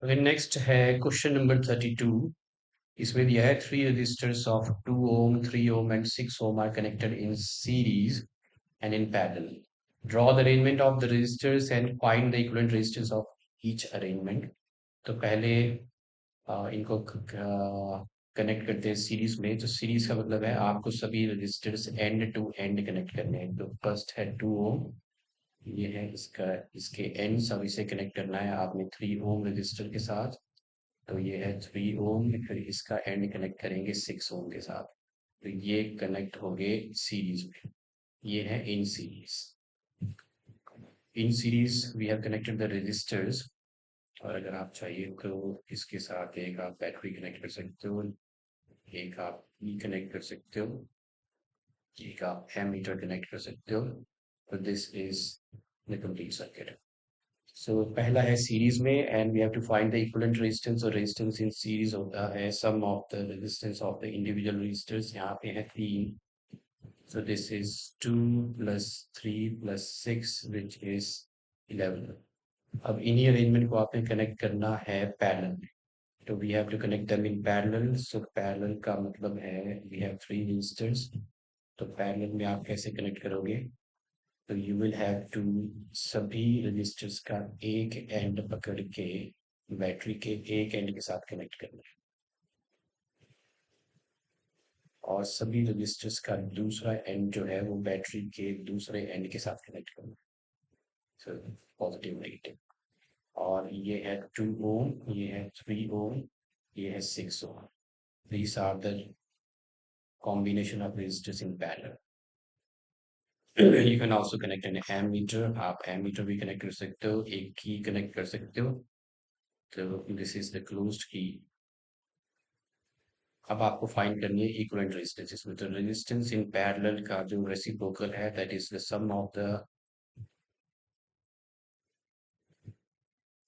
Next है question number 32। इसमें दिया है three resistors of 2 ohm 3 ohm and 6 ohm are connected in series and in parallel. Draw the arrangement of the resistors and find the equivalent resistors of each arrangement. तो पहले इनको connect करते हैं series में। तो सीरीज का मतलब है आपको सभी registers end to end connect करने हैं। तो फर्स्ट है 2 ohm, ये है इसका, इसके एंड सभी से कनेक्ट करना है आपने 3 ohm रजिस्टर के साथ। तो ये है 3 ohm, फिर इसका एंड कनेक्ट करेंगे 6 ohm के साथ। तो ये कनेक्ट हो गए सीरीज में। ये है in series. In series we have connected the registers. और अगर आप चाहिए तो इसके साथ एक आप बैटरी कनेक्ट कर सकते हो, एक आप ई कनेक्ट कर सकते हो, एक आप एमीटर कनेक्ट कर सकते हो। तो this is the complete circuit. So पहला है सीरीज में, and we have to find the equivalent resistance. और रेजिस्टेंस इन सीरीज होता है sum of the resistance of the individual resistors. यहाँ पे है 3। So this is 2 plus 3 plus 6 which is 11। अब इन्हीं अरेंजमेंट को आपने कनेक्ट करना है पैरेलल। तो we have to connect them in parallel. So parallel का मतलब है वी हैव थ्री रेजिस्टर्स। तो पैरेलल में आप कैसे कनेक्ट करोगे? तो यू विल हैव टू सभी रजिस्टर्स का एक एंड पकड़ के बैटरी के एक एंड के साथ कनेक्ट करना है, और सभी रजिस्टर्स का दूसरा एंड जो है वो बैटरी के दूसरे एंड के साथ कनेक्ट करना है। So positive negative. और ये है 2 ohm, ये है 3 ohm, ये है 6 ohm। These are the combination of resistors in parallel. You can also connect an ammeter। आप ammeter भी कनेक्ट कर सकते हो, एक की कनेक्ट कर सकते हो। तो दिस इज द क्लोज्ड की। अब आपको फाइंड करनी है इक्विवेलेंट रेजिस्टेंस। इसमें तो रेजिस्टेंस इन पैरेलल का जो रेसिप्रोकल है that is the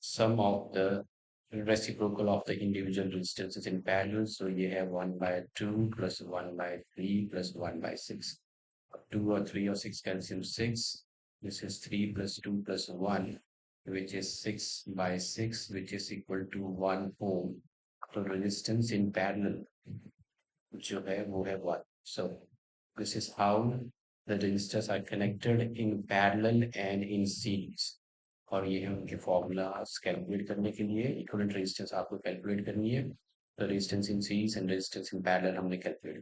sum of the reciprocal of the individual resistances in parallel। So ये है 1/2 plus 1/3 plus 1/6। 2 और 3 और 6 calcium 6। This is 3 plus 2 plus 1, which is 6/6, which is equal to 1 ohm। तो resistance in parallel जो है वो है 1। So this is how the resistors are connected in parallel and in series। और ये है उनके फॉर्मूलाज कैलकुलेट करने के लिए। इक्विवेलेंट रेजिस्टेंस आपको कैलकुलेट करनी है। तो resistance in series and resistance in parallel हमने कैलकुलेट